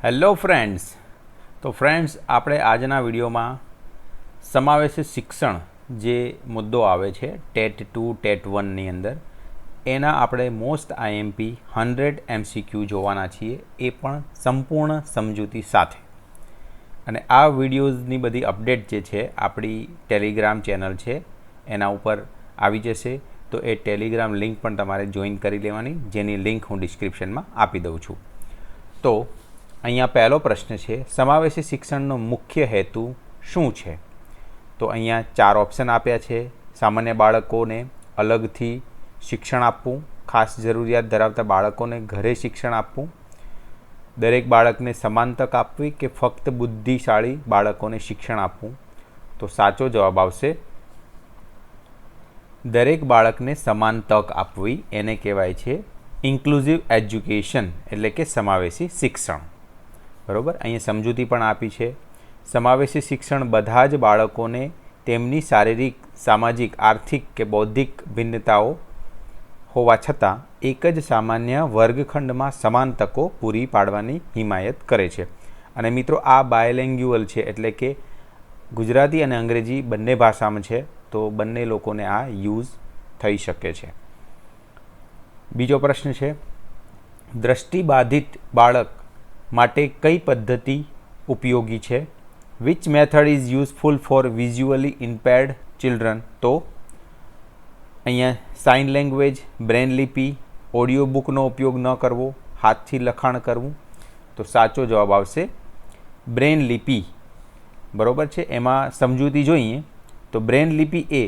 Hello friends, તો friends આપણે આજના વિડીયોમાં સમાવેશી શિક્ષણ જે મુદ્દો આવે છે ટેટ 2 ટેટ 1ની અંદર એના આપણે મોસ્ટ આઈએમપી 100 MCQ જોવાના છીએ, એ પણ સંપૂર્ણ સમજૂતી સાથે. અને આ વિડીયોઝની બધી અપડેટ જે છે આપણી ટેલિગ્રામ ચેનલ છે એના ઉપર આવી જશે. તો એ ટેલિગ્રામ લિંક પણ તમારે જોઈન કરી લેવાની, જેની લિંક હું ડિસ્ક્રિપ્શનમાં આપી દઉં છું. તો અહીંયા પહેલો પ્રશ્ન છે, સમાવેશી શિક્ષણનો મુખ્ય હેતુ શું છે? તો અહીંયા 4 ઓપ્શન આપ્યા છે. સામાન્ય બાળકોને અલગથી શિક્ષણ આપવું, ખાસ જરૂરિયાત ધરાવતા બાળકોને ઘરે શિક્ષણ આપવું, દરેક બાળકને સમાન તક આપવી કે ફક્ત બુદ્ધિશાળી બાળકોને શિક્ષણ આપવું. તો સાચો જવાબ આવશે દરેક બાળકને સમાન તક આપવી. એને કહેવાય છે ઇન્ક્લુઝિવ એજ્યુકેશન, એટલે કે સમાવેશી શિક્ષણ. બરાબર, અહીંયા સમજૂતી પણ આપી છે. સમાવેશી શિક્ષણ બધા જ બાળકોને તેમની શારીરિક, સામાજિક, આર્થિક કે બૌદ્ધિક ભિન્નતાઓ હોવા છતાં એક જ સામાન્ય વર્ગખંડમાં સમાન તકો પૂરી પાડવાની હિમાયત કરે છે. અને મિત્રો, આ બાયલેંગ્યુઅલ છે, એટલે કે ગુજરાતી અને અંગ્રેજી બંને ભાષામાં છે, તો બંને લોકોને આ યુઝ થઈ શકે છે. બીજો પ્રશ્ન છે, દ્રષ્ટિબાધિત બાળક માટે કઈ પદ્ધતિ ઉપયોગી છે? Which method is useful for visually impaired children? તો અહીંયા સાઇન લેંગ્વેજ, બ્રેન લિપિ, ઓડિયો બુકનો ઉપયોગ ન કરવો, હાથથી લખાણ કરવું. તો સાચો જવાબ આવશે બ્રેન લિપિ. બરાબર છે. એમાં સમજૂતી જોઈએ તો બ્રેન લિપિ એ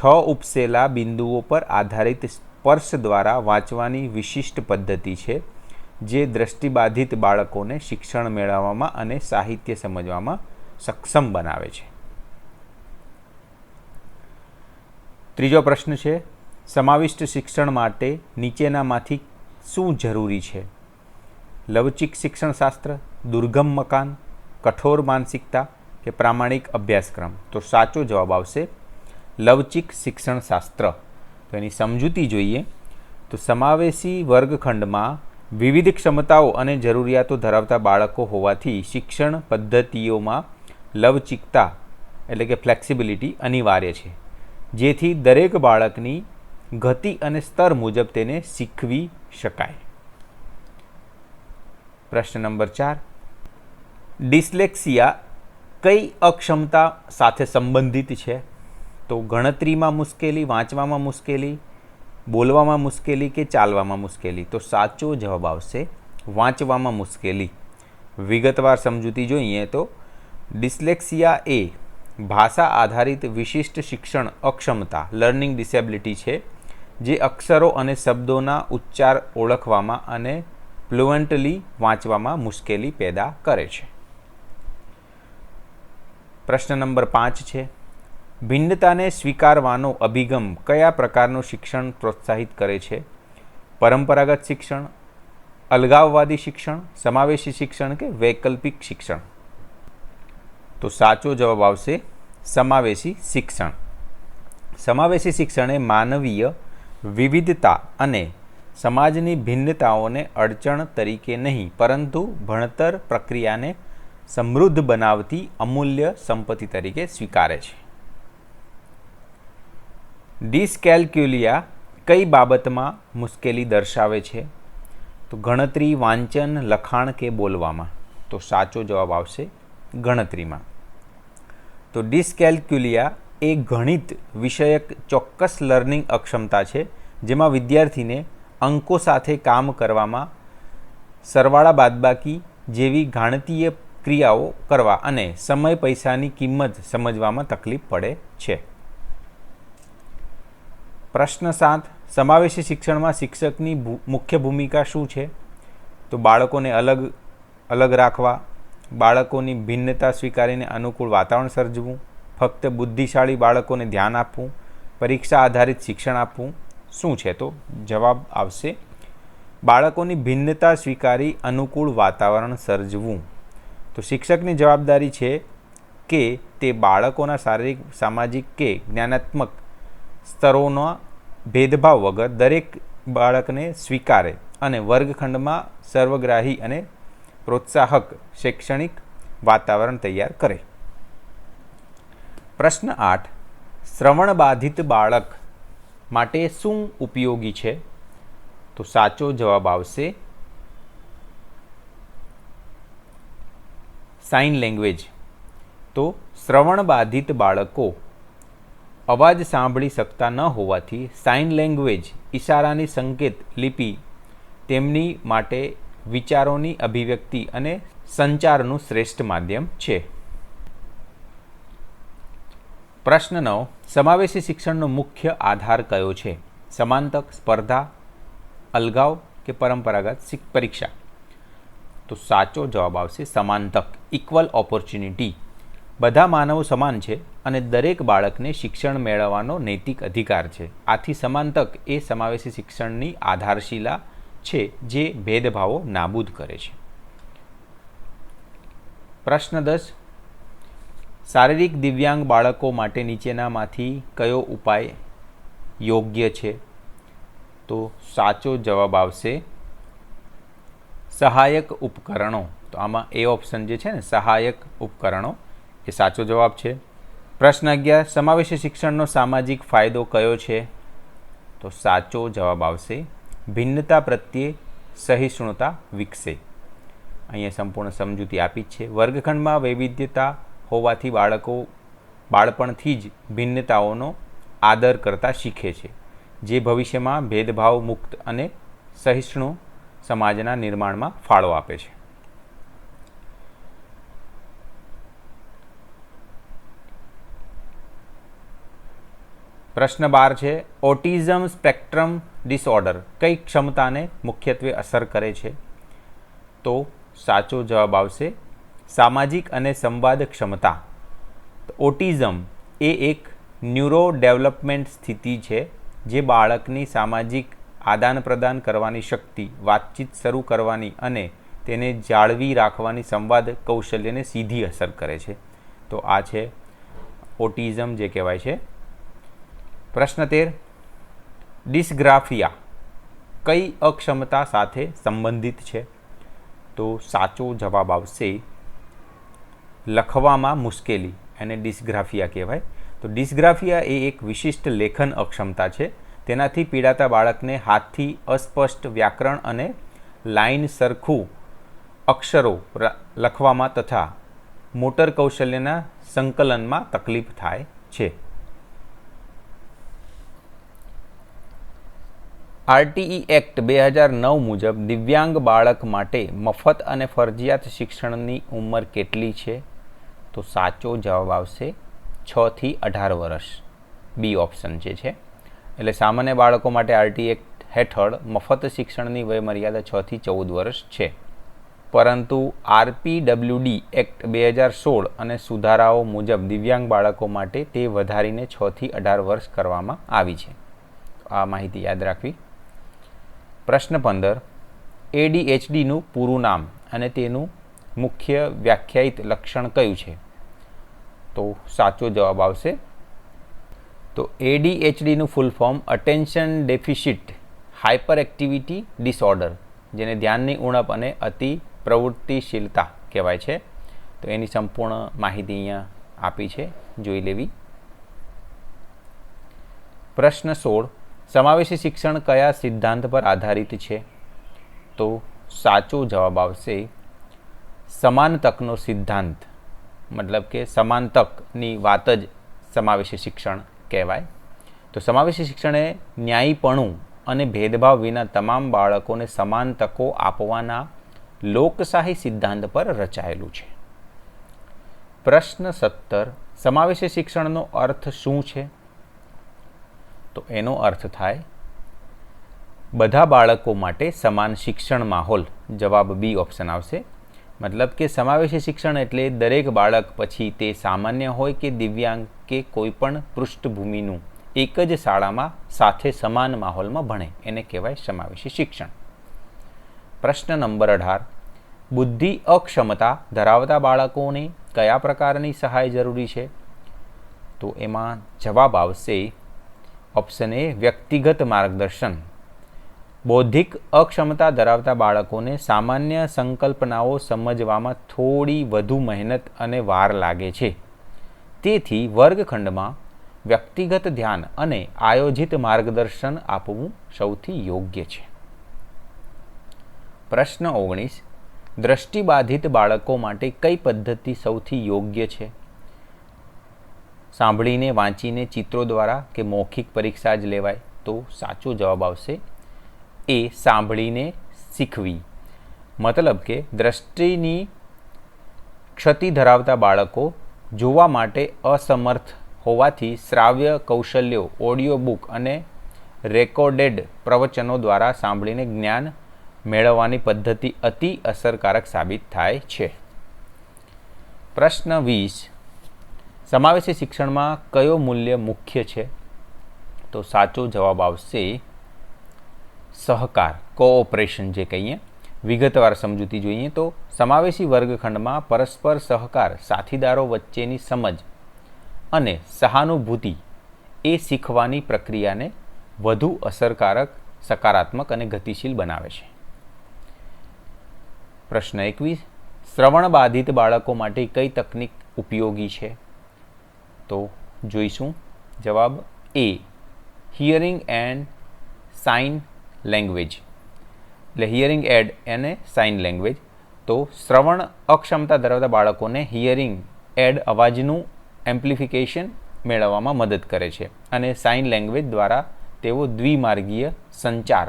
6 ઉપસેલા બિંદુઓ પર આધારિત સ્પર્શ દ્વારા વાંચવાની વિશિષ્ટ પદ્ધતિ છે, જે દ્રષ્ટિબાધિત બાળકોને શિક્ષણ મેળવવામાં અને સાહિત્ય સમજવામાં સક્ષમ બનાવે છે. ત્રીજો પ્રશ્ન છે, સમાવિષ્ટ શિક્ષણ માટે નીચેનામાંથી શું જરૂરી છે? લવચિક શિક્ષણશાસ્ત્ર, દુર્ગમ મકાન, કઠોર માનસિકતા કે પ્રામાણિક અભ્યાસક્રમ? તો સાચો જવાબ આવશે લવચિક શિક્ષણશાસ્ત્ર. તો એની સમજૂતી જોઈએ તો સમાવેશી વર્ગખંડમાં વિવિધ ક્ષમતાઓ અને જરૂરિયાતો ધરાવતા બાળકો હોવાથી શિક્ષણ પદ્ધતિઓમાં લવચિકતા એટલે કે ફ્લેક્સિબિલિટી અનિવાર્ય છે, જેથી દરેક બાળકની ગતિ અને સ્તર મુજબ તેને શીખવી શકાય. પ્રશ્ન નંબર 4, ડિસ્લેક્સિયા કઈ અક્ષમતા સાથે સંબંધિત છે? તો ગણતરીમાં મુશ્કેલી, વાંચવામાં મુશ્કેલી, બોલવામાં મુશ્કેલી કે ચાલવામાં મુશ્કેલી? તો સાચો જવાબ આવશે વાંચવામાં મુશ્કેલી. વિગતવાર સમજૂતી જોઈએ તો ડિસ્લેક્સિયા એ ભાષા આધારિત વિશિષ્ટ શિક્ષણ અક્ષમતા, લર્નિંગ ડિસેબિલિટી છે, જે અક્ષરો અને શબ્દોના ઉચ્ચાર ઓળખવામાં અને ફ્લુઅન્ટલી વાંચવામાં મુશ્કેલી પેદા કરે છે. પ્રશ્ન નંબર 5 છે, ભિન્નતાને સ્વીકારવાનો અભિગમ કયા પ્રકારનું શિક્ષણ પ્રોત્સાહિત કરે છે? પરંપરાગત શિક્ષણ, અલગાવવાદી શિક્ષણ, સમાવેશી શિક્ષણ કે વૈકલ્પિક શિક્ષણ? તો સાચો જવાબ આવશે સમાવેશી શિક્ષણ. સમાવેશી શિક્ષણ એ માનવીય વિવિધતા અને સમાજની ભિન્નતાઓને અડચણ તરીકે નહીં, પરંતુ ભણતર પ્રક્રિયાને સમૃદ્ધ બનાવતી અમૂલ્ય સંપત્તિ તરીકે સ્વીકારે છે. ડિસ્કેલ્ક્યુલિયા કઈ બાબતમાં મુશ્કેલી દર્શાવે છે? તો ગણતરી, વાંચન, લખાણ કે બોલવામાં? તો સાચો જવાબ આવશે ગણતરીમાં. તો ડિસ્કેલ્ક્યુલિયા એ ગણિત વિષયક ચોક્કસ લર્નિંગ અક્ષમતા છે, જેમાં વિદ્યાર્થીને અંકો સાથે કામ કરવામાં, સરવાળા બાદબાકી જેવી ગાણિતીય ક્રિયાઓ કરવા અને સમય પૈસાની કિંમત સમજવામાં તકલીફ પડે છે. પ્રશ્ન 7, સમાવેશી શિક્ષણમાં શિક્ષકની મુખ્ય ભૂમિકા શું છે? તો બાળકોને અલગ રાખવા, બાળકોની ભિન્નતા સ્વીકારીને અનુકૂળ વાતાવરણ સર્જવું, ફક્ત બુદ્ધિશાળી બાળકોને ધ્યાન આપવું, પરીક્ષા આધારિત શિક્ષણ આપવું. શું છે? તો જવાબ આવશે બાળકોની ભિન્નતા સ્વીકારી અનુકૂળ વાતાવરણ સર્જવું. તો શિક્ષકની જવાબદારી છે કે તે બાળકોના શારીરિક, સામાજિક કે જ્ઞાનાત્મક સ્તરોના ભેદભાવ વગર દરેક બાળકને સ્વીકારે અને વર્ગખંડમાં સર્વગ્રાહી અને પ્રોત્સાહક શૈક્ષણિક વાતાવરણ તૈયાર કરે. પ્રશ્ન 8. શ્રવણ બાધિત બાળક માટે શું ઉપયોગી છે? તો સાચો જવાબ આવશે સાઇન લેંગ્વેજ. તો શ્રવણ બાધિત બાળકો અવાજ સાંભળી શકતા ન હોવાથી સાઇન લેંગ્વેજ ઇશારાની સંકેત લિપિ તેમની માટે વિચારોની અભિવ્યક્તિ અને સંચારનું શ્રેષ્ઠ માધ્યમ છે. પ્રશ્ન 9. સમાવેશી શિક્ષણનો મુખ્ય આધાર કયો છે? સમાંતક, સ્પર્ધા, અલગાવ કે પરંપરાગત પરીક્ષા? તો સાચો જવાબ આવશે સમાંતક, ઇક્વલ ઓપોર્ચ્યુનિટી. બધા માનવો સમાન છે અને દરેક બાળકને શિક્ષણ મેળવવાનો નૈતિક અધિકાર છે. આથી સમાંતક એ સમાવેશી શિક્ષણની આધારશિલા છે જે ભેદભાવો નાબૂદ કરે છે. પ્રશ્ન 10. શારીરિક દિવ્યાંગ બાળકો માટે નીચેનામાંથી કયો ઉપાય યોગ્ય છે? તો સાચો જવાબ આવશે સહાયક ઉપકરણો. તો આમાં એ ઓપ્શન જે છે ને સહાયક ઉપકરણો એ સાચો જવાબ છે. પ્રશ્ન 11. સમાવેશી શિક્ષણનો સામાજિક ફાયદો કયો છે? તો સાચો જવાબ આવશે ભિન્નતા પ્રત્યે સહિષ્ણુતા વિકસે. અહીંયા સંપૂર્ણ સમજૂતી આપી જ છે. વર્ગખંડમાં વૈવિધ્યતા હોવાથી બાળકો બાળપણથી જ ભિન્નતાઓનો આદર કરતા શીખે છે, જે ભવિષ્યમાં ભેદભાવ મુક્ત અને સહિષ્ણુ સમાજના નિર્માણમાં ફાળો આપે છે. પ્રશ્ન 12 છે. ઓટિઝમ સ્પેક્ટ્રમ ડિસઓર્ડર કઈ ક્ષમતાને મુખ્યત્વે અસર કરે છે? તો સાચો જવાબ આવશે સામાજિક અને સંવાદ ક્ષમતા. ઓટિઝમ એ એક ન્યુરો ડેવલપમેન્ટ સ્થિતિ છે જે બાળકની સામાજિક આદાન પ્રદાન કરવાની શક્તિ, વાતચીત શરૂ કરવાની અને તેને જાળવી રાખવાની સંવાદ કૌશલ્યને સીધી અસર કરે છે. તો આ છે ઓટિઝમ જે કહેવાય છે. પ્રશ્ન 13. ડિસ્ગ્રાફિયા કઈ અક્ષમતા સાથે સંબંધિત છે? તો સાચો જવાબ આવશે લખવામાં મુશ્કેલી, એને ડિસ્ગ્રાફિયા કહેવાય. તો ડિસ્ગ્રાફિયા એ એક વિશિષ્ટ લેખન અક્ષમતા છે. તેનાથી પીડાતા બાળકને હાથથી અસ્પષ્ટ વ્યાકરણ અને લાઇન સરખું અક્ષરો લખવામાં તથા મોટર કૌશલ્યના સંકલનમાં તકલીફ થાય છે. આરટીઈ એક્ટ 2009 મુજબ દિવ્યાંગ બાળક માટે મફત અને ફરજિયાત શિક્ષણની ઉંમર કેટલી છે? તો સાચો જવાબ આવશે 6 થી 18 વર્ષ. બી ઓપ્શન જે છે. એટલે સામાન્ય બાળકો માટે આરટીઈ એક્ટ હેઠળ મફત શિક્ષણની વયમર્યાદા 6 થી 14 વર્ષ છે. પરંતુ આરપીડબ્લ્યુડી એક્ટ 2016 અને સુધારાઓ મુજબ દિવ્યાંગ બાળકો માટે તે વધારીને 6 થી 18 વર્ષ કરવામાં આવી છે. આ માહિતી યાદ રાખવી. પ્રશ્ન 15. એડીએચડીનું પૂરું નામ અને તેનું મુખ્ય વ્યાખ્યાયિત લક્ષણ કયું છે? તો સાચો જવાબ આવશે તો એડીએચડીનું full form attention deficit hyperactivity disorder, જેને ધ્યાનની ઉણપ અને અતિ પ્રવૃત્તિશીલતા કહેવાય છે. તો એની સંપૂર્ણ માહિતી અહીંયા આપી છે, જોઈ લેવી. પ્રશ્ન 16. સમાવેશી શિક્ષણ કયા સિદ્ધાંત પર આધારિત છે? તો સાચો જવાબ આવશે સમાન તકનો સિદ્ધાંત. મતલબ કે સમાન તકની વાત જ સમાવેશી શિક્ષણ કહેવાય. તો સમાવેશી શિક્ષણ એ ન્યાયીપણું અને ભેદભાવ વિના તમામ બાળકોને સમાન તકો આપવાના લોકશાહી સિદ્ધાંત પર રચાયેલું છે. પ્રશ્ન 17. સમાવેશી શિક્ષણનો અર્થ શું છે? તો એનો અર્થ થાય બધા બાળકો માટે સમાન શિક્ષણ માહોલ. જવાબ બી ઓપ્શન આવશે. મતલબ કે સમાવેશી શિક્ષણ એટલે દરેક બાળક, પછી તે સામાન્ય હોય કે દિવ્યાંગ કે કોઈપણ પૃષ્ઠભૂમિનું, એક જ શાળામાં સાથે સમાન માહોલમાં ભણે, એને કહેવાય સમાવેશી શિક્ષણ. પ્રશ્ન નંબર 18. બુદ્ધિ અક્ષમતા ધરાવતા બાળકોને કયા પ્રકારની સહાય જરૂરી છે? તો એમાં જવાબ આવશે ઓપ્શન એ વ્યક્તિગત માર્ગદર્શન. બૌદ્ધિક અક્ષમતા ધરાવતા બાળકોને સામાન્ય સંકલ્પનાઓ સમજવામાં થોડી વધુ મહેનત અને વાર લાગે છે. તેથી વર્ગખંડમાં વ્યક્તિગત ધ્યાન અને આયોજિત માર્ગદર્શન આપવું સૌથી યોગ્ય છે. પ્રશ્ન 19. દ્રષ્ટિબાધિત બાળકો માટે કઈ પદ્ધતિ સૌથી યોગ્ય છે? સાંભળીને, વાંચીને, ચિત્રો દ્વારા કે મૌખિક પરીક્ષા જ લેવાય? તો સાચો જવાબ આવશે એ સાંભળીને શીખવી. મતલબ કે દ્રષ્ટિની ક્ષતિ ધરાવતા બાળકો જોવા માટે અસમર્થ હોવાથી શ્રાવ્ય કૌશલ્યો, ઓડિયો બુક અને રેકોર્ડેડ પ્રવચનો દ્વારા સાંભળીને જ્ઞાન મેળવવાની પદ્ધતિ અતિ અસરકારક સાબિત થાય છે. પ્રશ્ન 20. સમાવેશી શિક્ષણમાં કયો મૂલ્ય મુખ્ય છે? તો સાચો જવાબ આવશે સહકાર, કોઓપરેશન જે કહીએ. વિગતવાર સમજૂતી જોઈએ તો સમાવેશી વર્ગખંડમાં પરસ્પર સહકાર, સાથીદારો વચ્ચેની સમજ અને સહાનુભૂતિ એ શીખવાની પ્રક્રિયાને વધુ અસરકારક, સકારાત્મક અને ગતિશીલ બનાવે છે. પ્રશ્ન 21. શ્રવણ બાધિત બાળકો માટે કઈ તકનીક ઉપયોગી છે? તો જોઈશું. જવાબ એ હિયરિંગ એન્ડ સાઇન લેંગ્વેજ, એટલે હિયરિંગ એડ અને સાઇન લેંગ્વેજ. તો શ્રવણ અક્ષમતા ધરાવતા બાળકોને હિયરિંગ એડ અવાજનું એમ્પ્લિફિકેશન મેળવવામાં મદદ કરે છે અને સાઇન લેંગ્વેજ દ્વારા તેઓ દ્વિમાર્ગીય સંચાર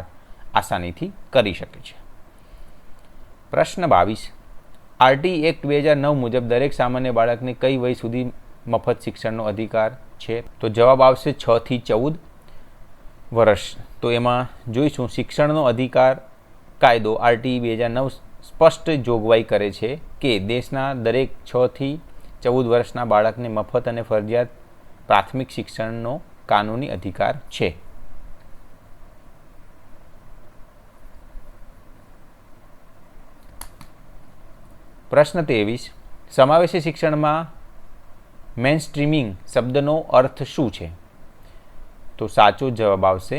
આસાનીથી કરી શકે છે. પ્રશ્ન 22. આરટી એક્ટ 2009 મુજબ દરેક સામાન્ય બાળકને કઈ વય સુધી મફત શિક્ષણનો અધિકાર છે? તો જવાબ આવશે 6 થી 14 વર્ષ. તો એમાં જોઈશું શિક્ષણનો અધિકાર કાયદો આરટી 2009 સ્પષ્ટ જોગવાઈ કરે છે કે દેશના દરેક 6 થી 14 વર્ષના બાળકને મફત અને ફરજિયાત પ્રાથમિક શિક્ષણનો કાનૂની અધિકાર છે. પ્રશ્ન 23. સમાવેશી શિક્ષણમાં મેનસ્ટ્રીમિંગ શબ્દનો અર્થ શું છે? તો સાચો જવાબ આવશે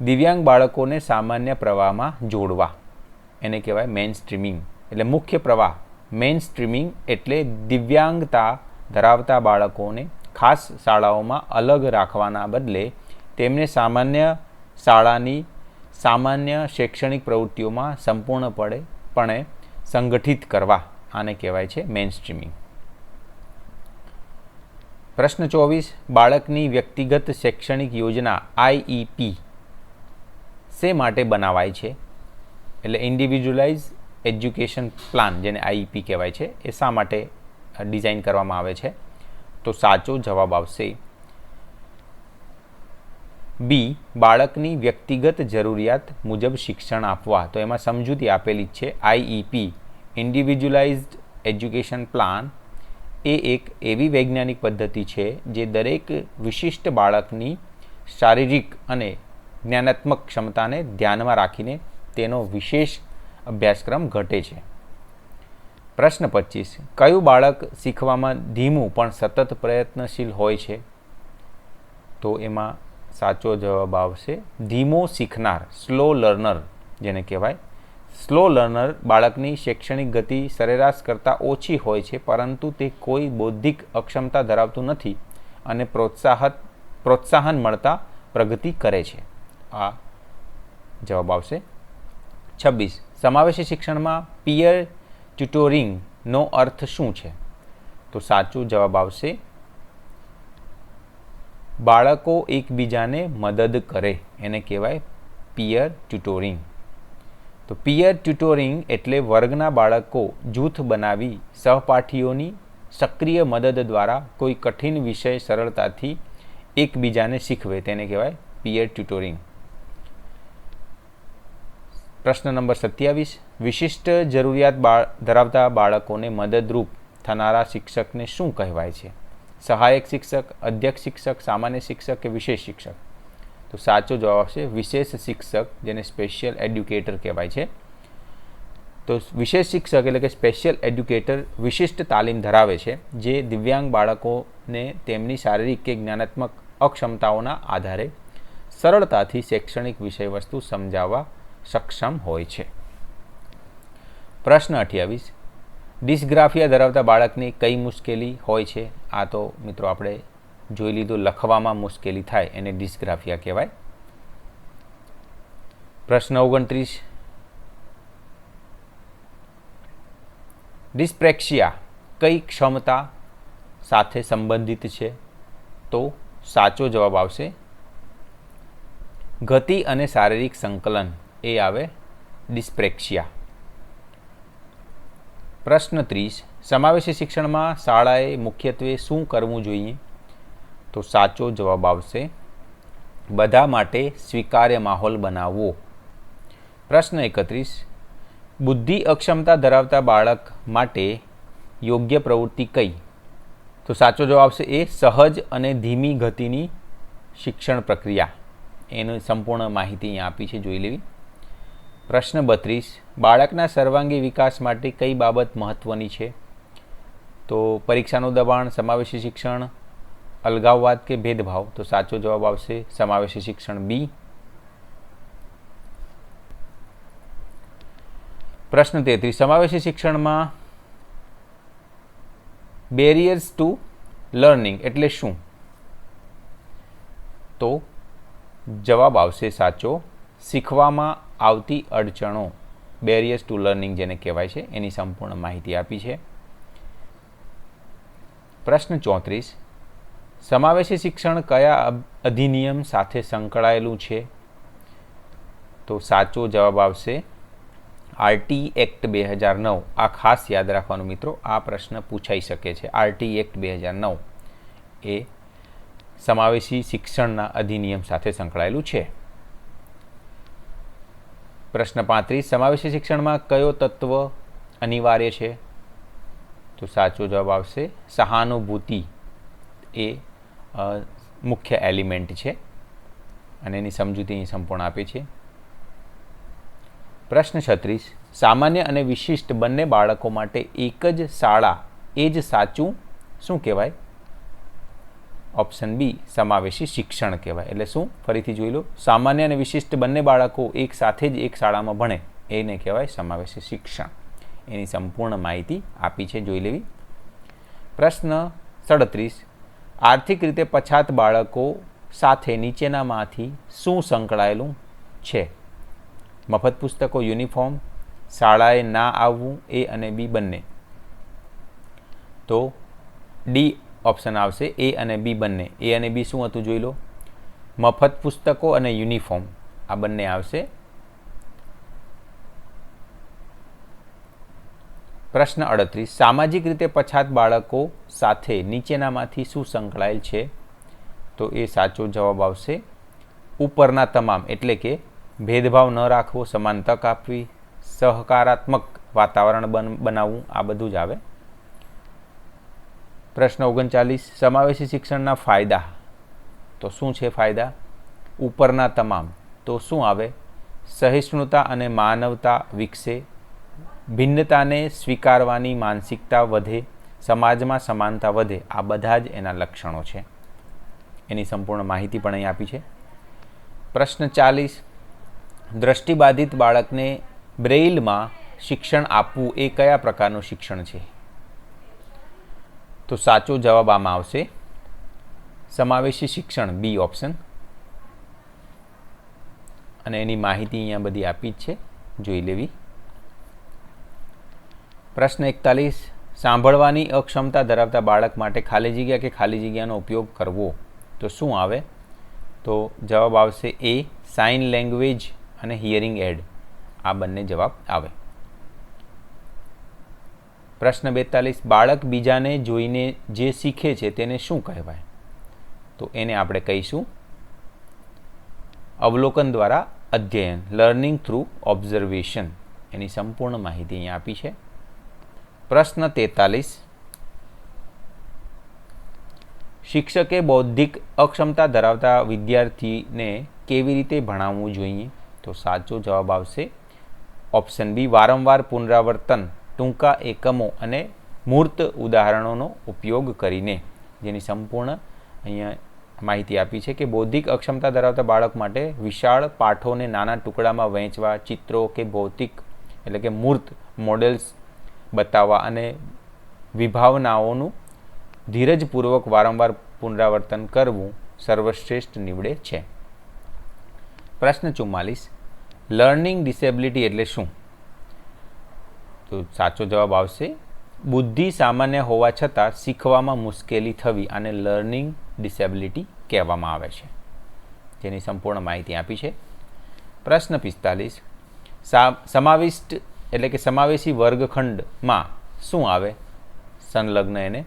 દિવ્યાંગ બાળકોને સામાન્ય પ્રવાહમાં જોડવા, એને કહેવાય મેનસ્ટ્રીમિંગ. એટલે મુખ્ય પ્રવાહ મેનસ્ટ્રીમિંગ એટલે દિવ્યાંગતા ધરાવતા બાળકોને ખાસ શાળાઓમાં અલગ રાખવાના બદલે તેમને સામાન્ય શાળાની સામાન્ય શૈક્ષણિક પ્રવૃત્તિઓમાં સંપૂર્ણપણે સંગઠિત કરવા, આને કહેવાય છે મેનસ્ટ્રીમિંગ. પ્રશ્ન 24. બાળકની વ્યક્તિગત શૈક્ષણિક યોજના આઈઈપી શે માટે બનાવાય છે? એટલે ઇન્ડિવિજ્યુઅલાઇઝ એજ્યુકેશન પ્લાન, જેને આઈઈપી કહેવાય છે, એ શા માટે ડિઝાઇન કરવામાં આવે છે? તો સાચો જવાબ આવશે બી બાળકની વ્યક્તિગત જરૂરિયાત મુજબ શિક્ષણ આપવા. તો એમાં સમજૂતી આપેલી જ છે. આઈઈપી ઇન્ડિવિજ્યુઅલાઇઝ્ડ એજ્યુકેશન પ્લાન એ એક એવી વૈજ્ઞાનિક પદ્ધતિ છે જે દરેક વિશિષ્ટ બાળકની શારીરિક અને જ્ઞાનાત્મક ક્ષમતાને ધ્યાનમાં રાખીને તેનો વિશેષ અભ્યાસક્રમ ઘટે છે. પ્રશ્ન 25. કયું બાળક શીખવામાં ધીમું પણ સતત પ્રયત્નશીલ હોય છે? તો એમાં સાચો જવાબ આવશે ધીમો શીખનાર, સ્લો લર્નર જેને કહેવાય. સ્લો લર્નર બાળકની શૈક્ષણિક ગતિ સરેરાશ કરતાં ઓછી હોય છે, પરંતુ તે કોઈ બૌદ્ધિક અક્ષમતા ધરાવતું નથી અને પ્રોત્સાહન મળતા પ્રગતિ કરે છે. આ જવાબ આવશે. 26. સમાવેશી શિક્ષણમાં પિયર ટ્યુટોરિંગનો અર્થ શું છે? તો સાચો જવાબ આવશે બાળકો એકબીજાને મદદ કરે, એને કહેવાય પિયર ટ્યુટોરિંગ. તો પિયર ટ્યુટોરિંગ એટલે વર્ગના બાળકો જૂથ બનાવી સહપાઠીઓની સક્રિય મદદ દ્વારા કોઈ કઠિન વિષય સરળતાથી એકબીજાને શીખવે, તેને કહેવાય પિયર ટ્યુટોરિંગ. પ્રશ્ન નંબર 27. વિશિષ્ટ જરૂરિયાત ધરાવતા બાળકોને મદદરૂપ થનારા શિક્ષકને શું કહેવાય છે? સહાયક શિક્ષક, અધ્યક્ષ શિક્ષક, સામાન્ય શિક્ષક કે વિશેષ શિક્ષક? તો સાચો જવાબ આવશે વિશેષ શિક્ષક, જેને સ્પેશિયલ એડ્યુકેટર કહેવાય છે. તો વિશેષ શિક્ષક એટલે કે સ્પેશિયલ એડ્યુકેટર વિશિષ્ટ તાલીમ ધરાવે છે, જે દિવ્યાંગ બાળકોને તેમની શારીરિક કે જ્ઞાનાત્મક અક્ષમતાઓના આધારે સરળતાથી શૈક્ષણિક વિષયવસ્તુ સમજાવવા સક્ષમ હોય છે. પ્રશ્ન 28. ડિસ્ગ્રાફિયા ધરાવતા બાળકની કઈ મુશ્કેલી હોય છે? આ તો મિત્રો આપણે જોઈ લીધું, લખવામાં મુશ્કેલી થાય એને ડિસ્ગ્રાફિયા કહેવાય. પ્રશ્ન 29. ડિસ્પ્રેક્સિયા કઈ ક્ષમતા સાથે સંબંધિત છે? તો સાચો જવાબ આવશે ગતિ અને શારીરિક સંકલન, એ આવે ડિસ્પ્રેક્સિયા. પ્રશ્ન 30. સમાવેશી શિક્ષણમાં શાળાએ મુખ્યત્વે શું કરવું જોઈએ? તો સાચો જવાબ આવશે બધા માટે સ્વીકાર્ય માહોલ બનાવવો. પ્રશ્ન 31. બુદ્ધિ અક્ષમતા ધરાવતા બાળક માટે યોગ્ય પ્રવૃત્તિ કઈ? તો સાચો જવાબ આવશે એ સહજ અને ધીમી ગતિની શિક્ષણ પ્રક્રિયા. એની સંપૂર્ણ માહિતી અહીંયા આપી છે, જોઈ લેવી. પ્રશ્ન 32. બાળકના સર્વાંગી વિકાસ માટે કઈ બાબત મહત્ત્વની છે? તો પરીક્ષાનું દબાણ, સમાવેશી શિક્ષણ, અલગાવવાદ કે ભેદભાવ? તો સાચો જવાબ આવશે સમાવેશી શિક્ષણ બી. પ્રશ્ન 33. સમાવેશી શિક્ષણમાં બેરિયર્સ ટુ લર્નિંગ એટલે શું? તો જવાબ આવશે સાચો શીખવામાં આવતી અડચણો, બેરિયર્સ ટુ લર્નિંગ જેને કહેવાય છે. એની સંપૂર્ણ માહિતી આપી છે. પ્રશ્ન 34. સમાવેશી શિક્ષણ કયા અધિનિયમ સાથે સંકળાયેલું છે? તો સાચો જવાબ આવશે આરટી એક્ટ 2009. આ ખાસ યાદ રાખવાનું મિત્રો, આ પ્રશ્ન પૂછાઈ શકે છે. આરટી એક્ટ 2009 એ સમાવેશી શિક્ષણના અધિનિયમ સાથે સંકળાયેલું છે. પ્રશ્ન 35. સમાવેશી શિક્ષણમાં કયો તત્વ અનિવાર્ય છે? તો સાચો જવાબ આવશે સહાનુભૂતિ, એ મુખ્ય એલિમેન્ટ છે અને એની સમજૂતી અહીં સંપૂર્ણ આપે છે. પ્રશ્ન 36. સામાન્ય અને વિશિષ્ટ બંને બાળકો માટે એક જ શાળા એ જ સાચું શું કહેવાય? ઓપ્શન બી સમાવેશી શિક્ષણ કહેવાય. એટલે શું? ફરીથી જોઈ લો. સામાન્ય અને વિશિષ્ટ બંને બાળકો એક સાથે જ એક શાળામાં ભણે એને કહેવાય સમાવેશી શિક્ષણ. એની સંપૂર્ણ માહિતી આપી છે, જોઈ લેવી. પ્રશ્ન 37. આર્થિક રીતે પછાત બાળકો સાથે નીચેનામાંથી શું સંકળાયેલું છે? મફત પુસ્તકો, યુનિફોર્મ, શાળાએ ના આવવું, એ અને બી બંને? તો ડી ઓપ્શન આવશે, એ અને બી બંને. એ અને બી શું હતું જોઈ લો. મફત પુસ્તકો અને યુનિફોર્મ, આ બંને આવશે. પ્રશ્ન 38. સામાજિક રીતે પછાત બાળકો સાથે નીચેનામાંથી શું સંકળાયેલ છે? તો એ સાચો જવાબ આવશે ઉપરના તમામ, એટલે કે ભેદભાવ ન રાખવો, સમાન તક આપવી, સહકારાત્મક વાતાવરણ બનાવવું, આ બધું જ આવે. પ્રશ્ન 39. સમાવેશી શિક્ષણના ફાયદા, તો શું છે ફાયદા? ઉપરના તમામ, તો શું આવે? સહિષ્ણુતા અને માનવતા વિકસે, ભિન્નતાને સ્વીકારવાની માનસિકતા વધે, સમાજમાં સમાનતા વધે, આ બધા જ એના લક્ષણો છે. એની સંપૂર્ણ માહિતી પણ અહીં આપી છે. પ્રશ્ન 40. દ્રષ્ટિબાધિત બાળકને બ્રેઇલમાં શિક્ષણ આપવું એ કયા પ્રકારનું શિક્ષણ છે? તો સાચો જવાબ આમાં આવશે સમાવેશી શિક્ષણ, બી ઓપ્શન. અને એની માહિતી અહીંયા બધી આપી જ છે, જોઈ લેવી. પ્રશ્ન 41. સાંભળવાની અક્ષમતા ધરાવતા બાળક માટે ખાલી જગ્યા કે ખાલી જગ્યાનો ઉપયોગ કરવો, તો શું આવે? તો જવાબ આવશે એ સાઇન લેંગ્વેજ અને હિયરિંગ એડ, આ બંને જવાબ આવે. પ્રશ્ન 42. બાળક બીજાને જોઈને જે શીખે છે તેને શું કહેવાય? તો એને આપણે કહીશું અવલોકન દ્વારા અધ્યયન, લર્નિંગ થ્રુ ઓબ્ઝર્વેશન. એની સંપૂર્ણ માહિતી અહીંયા આપી છે. પ્રશ્ન 43. શિક્ષકે બૌદ્ધિક અક્ષમતા ધરાવતા વિદ્યાર્થીને કેવી રીતે ભણાવવું જોઈએ? તો સાચો જવાબ આવશે ઓપ્શન બી વારંવાર પુનરાવર્તન, ટૂંકા એકમો અને મૂર્ત ઉદાહરણોનો ઉપયોગ કરીને, જેની સંપૂર્ણ અહીંયા માહિતી આપી છે કે બૌદ્ધિક અક્ષમતા ધરાવતા બાળક માટે વિશાળ પાઠોને નાના ટુકડામાં વહેંચવા, ચિત્રો કે ભૌતિક એટલે કે મૂર્ત મોડેલ્સ બતાવવા અને વિભાવનાઓનું ધીરજપૂર્વક વારંવાર પુનરાવર્તન કરવું સર્વશ્રેષ્ઠ નીવડે છે. પ્રશ્ન 44, લર્નિંગ ડિસેબિલિટી એટલે શું? તો સાચો જવાબ આવશે બુદ્ધિ સામાન્ય હોવા છતાં શીખવામાં મુશ્કેલી થવી અને લર્નિંગ ડિસેબિલિટી કહેવામાં આવે છે, જેની સંપૂર્ણ માહિતી આપી છે. પ્રશ્ન 45, સમાવિષ્ટ એટલે કે સમાવેશી વર્ગખંડમાં શું આવે સંલગ્ન એને?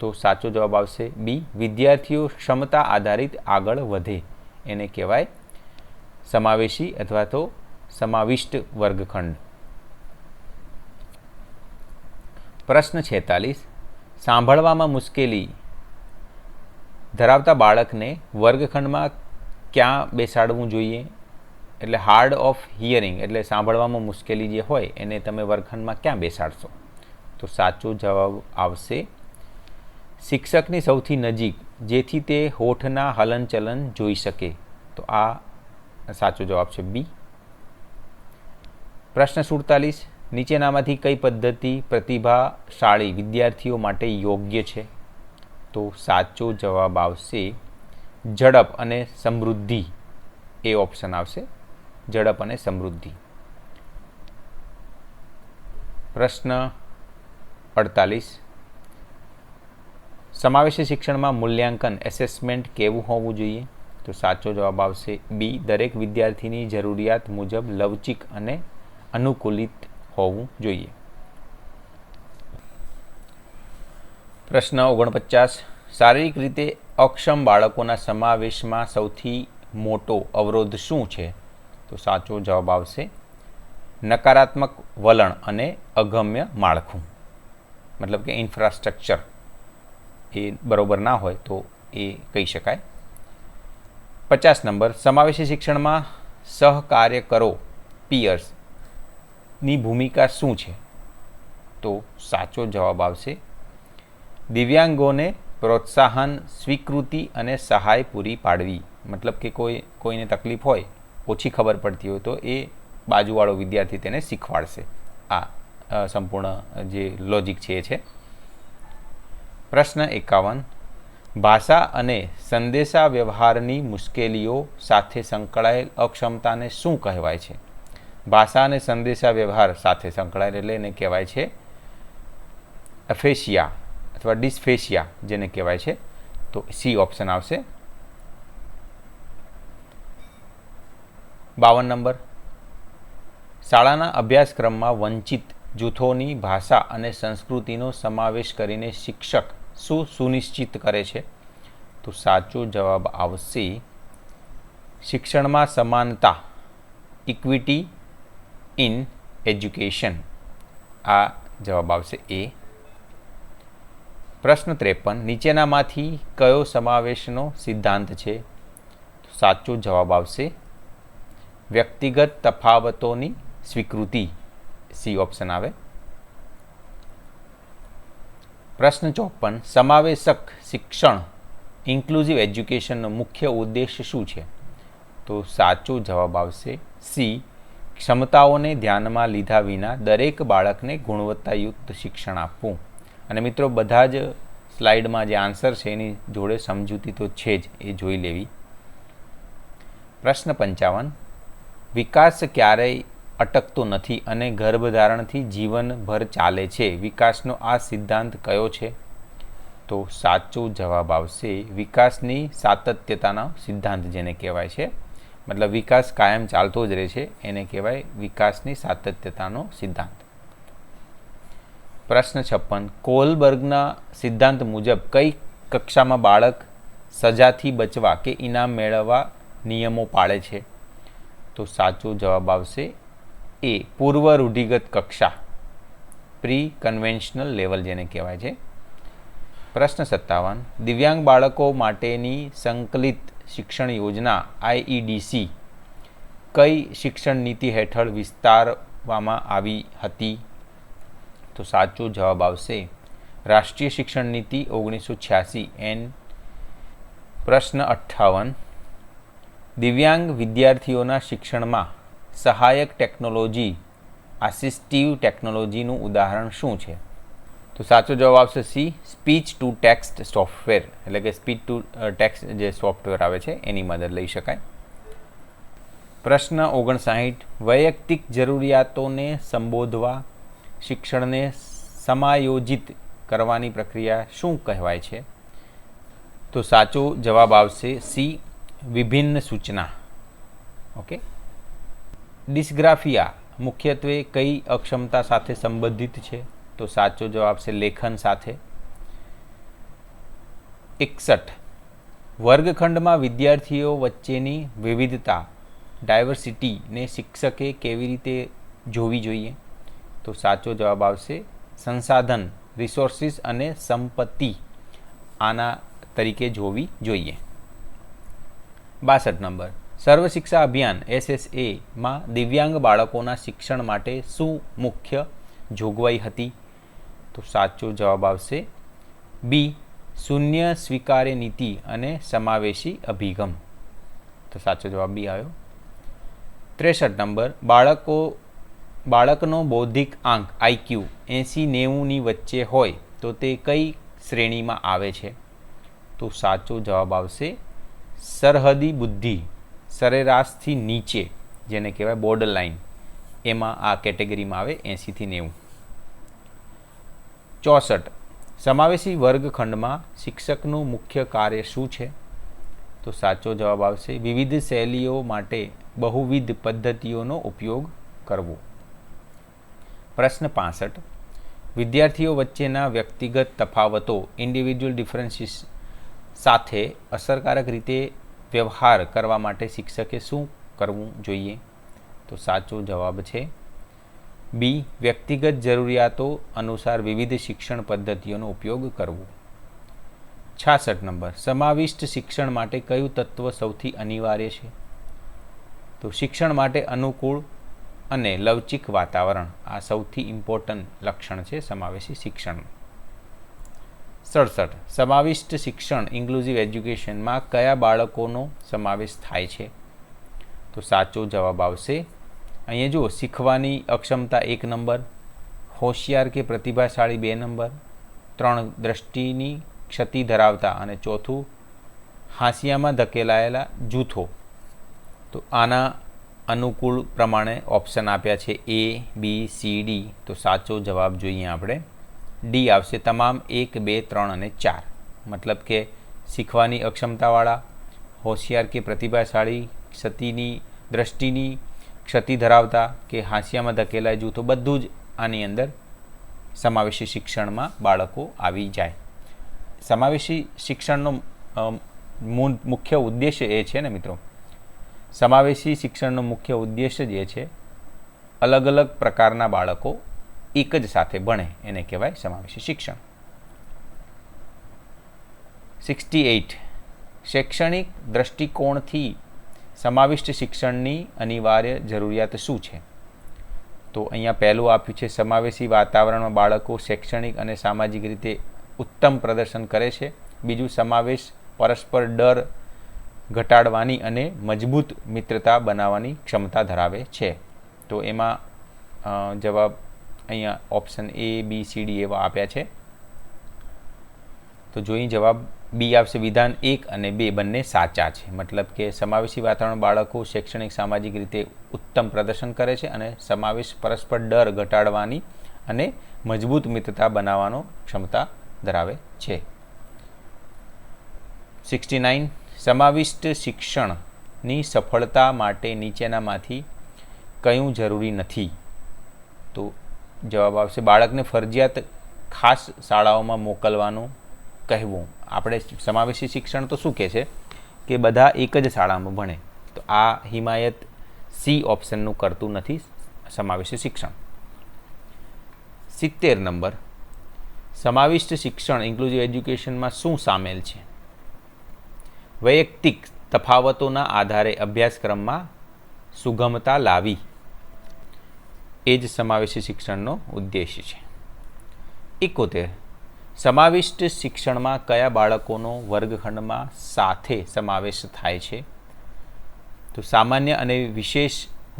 તો સાચો જવાબ આવશે બી, વિદ્યાર્થીઓ ક્ષમતા આધારિત આગળ વધે એને કહેવાય સમાવેશી અથવા તો સમાવિષ્ટ વર્ગખંડ. પ્રશ્ન 46, સાંભળવામાં મુશ્કેલી ધરાવતા બાળકને વર્ગખંડમાં ક્યાં બેસાડવું જોઈએ? એટલે હાર્ડ ઓફ હિયરિંગ એટલે સાંભળવામાં મુશ્કેલી જે હોય એને તમે વર્ગખંડમાં ક્યાં બેસાડશો? તો સાચો જવાબ આવશે શિક્ષકની સૌથી નજીક, જેથી તે હોઠના હલનચલન જોઈ શકે. તો આ સાચો જવાબ છે બી. પ્રશ્ન 47, નીચેનામાંથી કઈ પદ્ધતિ પ્રતિભાશાળી વિદ્યાર્થીઓ માટે યોગ્ય છે? તો સાચો જવાબ આવશે ઝડપ અને સમૃદ્ધિ. એ ઓપ્શન આવશે, ઝડપ અને સમૃદ્ધિ. પ્રશ્ન 48, સમાવેશી શિક્ષણમાં મૂલ્યાંકન એસેસમેન્ટ કેવું હોવું જોઈએ? તો સાચો જવાબ આવશે બી, દરેક વિદ્યાર્થીની જરૂરિયાત મુજબ લવચીક અને અનુકૂલિત હોવું જોઈએ. પ્રશ્ન 49, શારીરિક રીતે અક્ષમ બાળકોના સમાવેશમાં સૌથી મોટો અવરોધ શું છે? તો સાચો જવાબ આવશે નકારાત્મક વલણ અને અગમ્ય માળખું, મતલબ કે ઇન્ફ્રાસ્ટ્રક્ચર એ બરોબર ના હોય તો એ કહી શકાય. 50 નંબર, સમાવેશી શિક્ષણમાં સહકાર્યકરો પિયર્સની ભૂમિકા શું છે? તો સાચો જવાબ આવશે દિવ્યાંગોને પ્રોત્સાહન, સ્વીકૃતિ અને સહાય પૂરી પાડવી. મતલબ કે કોઈને તકલીફ હોય, ઓછી ખબર પડતી હોય તો એ બાજુવાળો વિદ્યાર્થી તેને શીખવાડશે. આ સંપૂર્ણ જે લોજિક છે એ છે. પ્રશ્ન 51, ભાષા અને સંદેશા વ્યવહારની મુશ્કેલીઓ સાથે સંકળાયેલ અક્ષમતાને શું કહેવાય છે? ભાષા અને સંદેશા વ્યવહાર સાથે સંકળાયેલ એટલે એને કહેવાય છે એફેશિયા અથવા ડિસ્ફેશિયા જેને કહેવાય છે. તો સી ઓપ્શન આવશે. 52 નંબર, શાળાના અભ્યાસક્રમમાં વંચિત જૂથોની ભાષા અને સંસ્કૃતિનો સમાવેશ કરીને શિક્ષક શું સુનિશ્ચિત કરે છે? તો સાચો જવાબ આવશે શિક્ષણમાં સમાનતા, ઇક્વિટી ઇન એજ્યુકેશન. આ જવાબ આવશે એ. પ્રશ્ન 53, નીચેનામાંથી કયો સમાવેશનો સિદ્ધાંત છે? તો સાચો જવાબ આવશે વ્યક્તિગત તફાવતોની સ્વીકૃતિ. સી ઓપ્શન આવે. પ્રશ્ન 54, સમાવેશક શિક્ષણ ઇન્ક્લુઝિવ એજ્યુકેશનનો મુખ્ય ઉદ્દેશ શું છે? તો સાચો જવાબ આવશે સી, ક્ષમતાઓને ધ્યાનમાં લીધા વિના દરેક બાળકને ગુણવત્તાયુક્ત શિક્ષણ આપવું. અને મિત્રો બધા જ સ્લાઇડમાં જે આન્સર છે એની જોડે સમજૂતી તો છે જ, એ જોઈ લેવી. પ્રશ્ન 55, વિકાસ ક્યારેય અટકતો નથી અને ગર્ભધારણથી જીવનભર ચાલે છે. વિકાસનો આ સિદ્ધાંત કયો છે? તો સાચો જવાબ આવશે વિકાસની સાતત્યતાનો સિદ્ધાંત જેને કહેવાય છે. મતલબ વિકાસ કાયમ ચાલતો જ રહે છે, એને કહેવાય વિકાસની સાતત્યતાનો સિદ્ધાંત. પ્રશ્ન 56, કોલબર્ગના સિદ્ધાંત મુજબ કઈ કક્ષામાં બાળક સજાથી બચવા કે ઇનામ મેળવવા નિયમો પાળે છે? તો સાચો જવાબ આવશે એ, પૂર્વ રૂઢિગત કક્ષા, પ્રી કન્વેન્શનલ લેવલ જેને કહેવાય છે. પ્રશ્ન 57, દિવ્યાંગ બાળકો માટેની સંકલિત શિક્ષણ યોજના IEDC કઈ શિક્ષણ નીતિ હેઠળ વિસ્તારવામાં આવી હતી? તો સાચો જવાબ આવશે રાષ્ટ્રીય શિક્ષણ નીતિ 1986 પ્રશ્ન 58. દિવ્યાંગ વિદ્યાર્થીઓના શિક્ષણમાં સહાયક ટેકનોલોજી આસિસ્ટિવ ટેકનોલોજીનું ઉદાહરણ શું છે? તો સાચો જવાબ આવશે C, speech to text software, એટલે કે સ્પીચ ટુ ટેક્સ્ટ જે સોફ્ટવેર આવે છે એની મદદ લઈ શકાય. પ્રશ્ન 59. વૈયક્તિક જરૂરિયાતોને સંબોધવા શિક્ષણને સમાયોજિત કરવાની પ્રક્રિયા શું કહેવાય છે? તો સાચો જવાબ આવશે સી, વિભિન્ન સૂચના. ઓકે. ડિસ્ગ્રાફિયા મુખ્યત્વે કઈ અક્ષમતા સાથે સંબંધિત છે? તો સાચો જવાબ છે લેખન સાથે. 61. વર્ગખંડમાં વિદ્યાર્થીઓ વચ્ચેની વિવિધતા ડાયવર્સિટીને શિક્ષકે કેવી રીતે જોવી જોઈએ? તો સાચો જવાબ આવશે સંસાધન, રિસોર્સિસ અને સંપત્તિ આના તરીકે જોવી જોઈએ. 62 નંબર. સર્વ શિક્ષા અભિયાન SSAમાં દિવ્યાંગ બાળકોના શિક્ષણ માટે શું મુખ્ય જોગવાઈ હતી? તો સાચો જવાબ આવશે બી, શૂન્ય સ્વીકાર્ય નીતિ અને સમાવેશી અભિગમ. તો સાચો જવાબ બી આવ્યો. 63 નંબર. બાળકનો બૌદ્ધિક આંક IQ 80-90ની વચ્ચે હોય તો તે કઈ શ્રેણીમાં આવે છે? તો સાચો જવાબ આવશે સરહદી બુદ્ધિ, સરેરાશથી નીચે, જેને કહેવાય બોર્ડર લાઇન, એમાં આ કેટેગરીમાં આવે 80-90. 64. સમાવેશી વર્ગખંડમાં શિક્ષકનું મુખ્ય કાર્ય શું છે? તો સાચો જવાબ આવશે વિવિધ શૈલીઓ માટે બહુવિધ પદ્ધતિઓનો ઉપયોગ કરવો. પ્રશ્ન 65. વિદ્યાર્થીઓ વચ્ચેના વ્યક્તિગત તફાવતો ઇન્ડિવિજ્યુઅલ ડિફરન્સીસ સાથે અસરકારક રીતે વ્યવહાર કરવા માટે શિક્ષકે શું કરવું જોઈએ? તો સાચો જવાબ છે બી, વ્યક્તિગત જરૂરિયાતો અનુસાર વિવિધ શિક્ષણ પદ્ધતિઓનો ઉપયોગ કરવો. 66 નંબર. સમાવિષ્ટ શિક્ષણ માટે કયું તત્વ સૌથી અનિવાર્ય છે? તો શિક્ષણ માટે અનુકૂળ અને લવચીક વાતાવરણ આ સૌથી ઇમ્પોર્ટન્ટ લક્ષણ છે સમાવેશી શિક્ષણ. 67. સમાવિષ્ટ શિક્ષણ ઇન્ક્લુઝિવ એજ્યુકેશનમાં કયા બાળકોનો સમાવેશ થાય છે? તો સાચો જવાબ આવશે અહીંયા જુઓ, શીખવાની અક્ષમતા 1 નંબર, હોશિયાર કે પ્રતિભાશાળી 2 નંબર, 3 દ્રષ્ટિની ક્ષતિ ધરાવતા અને 4 હાંસિયામાં ધકેલાયેલા જૂથો. તો આના અનુકૂળ પ્રમાણે ઓપ્શન આપ્યા છે A, B, C, D. તો સાચો જવાબ જોઈએ આપણે ડી આવશે, તમામ 1, 2, 3 અને 4. મતલબ કે શીખવાની અક્ષમતાવાળા, હોશિયાર કે પ્રતિભાશાળી, દ્રષ્ટિની ક્ષતિ ધરાવતા કે હાંસિયામાં ધકેલાય જૂથો, બધું જ આની અંદર સમાવેશી શિક્ષણમાં બાળકો આવી જાય. સમાવેશી શિક્ષણનો મુખ્ય ઉદ્દેશ્ય એ છે ને મિત્રો, સમાવેશી શિક્ષણનો મુખ્ય ઉદ્દેશ્ય જે છે અલગ અલગ પ્રકારના બાળકો એક જ સાથે ભણે એને કહેવાય સમાવેશી શિક્ષણ. 68. શૈક્ષણિક દૃષ્ટિકોણથી સમાવિષ્ટ શિક્ષણની અનિવાર્ય જરૂરિયાત શું છે? તો અહીંયા પહેલું આપ્યું છે સમાવેશી વાતાવરણમાં બાળકો શૈક્ષણિક અને સામાજિક રીતે ઉત્તમ પ્રદર્શન કરે છે. બીજું, સમાવેશ પરસ્પર ડર ઘટાડવાની અને મજબૂત મિત્રતા બનાવવાની ક્ષમતા ધરાવે છે. તો એમાં જવાબ અહીંયા option A, B, C, D એવા આપ્યા છે. તો જોઈ જવાબ બી આવશે. વિધાન 1 અને 2 બંને સાચા છે. મતલબ કે સમાવેશી વાતાવરણ બાળકો શૈક્ષણિક સામાજિક રીતે ઉત્તમ પ્રદર્શન કરે છે અને સમાવેશ પરસ્પર ડર ઘટાડવાની અને મજબૂત મિત્રતા બનાવવાનો ક્ષમતા ધરાવે છે. 69. સમાવિષ્ટ શિક્ષણની સફળતા માટે નીચેનામાંથી કયું જરૂરી નથી? તો જવાબ આવશે બાળકને ફરજિયાત ખાસ શાળાઓમાં મોકલવાનું કહેવું. આપણે સમાવેશી શિક્ષણ તો શું કહે છે કે બધા એક જ શાળામાં ભણે, તો આ હિમાયત સી ઓપ્શનનું કરતું નથી સમાવેશી શિક્ષણ. 70 નંબર. સમાવિષ્ટ શિક્ષણ ઇન્ક્લુઝિવ એજ્યુકેશનમાં શું સામેલ છે? વૈયક્તિક તફાવતોના આધારે અભ્યાસક્રમમાં સુગમતા લાવી એ જ સમાવેશી શિક્ષણનો ઉદ્દેશ્ય છે. 71. સમાવિષ્ટ શિક્ષણમાં કયા બાળકોનો વર્ગખંડમાં સાથે સમાવેશ થાય છે? તો સામાન્ય અને વિશેષ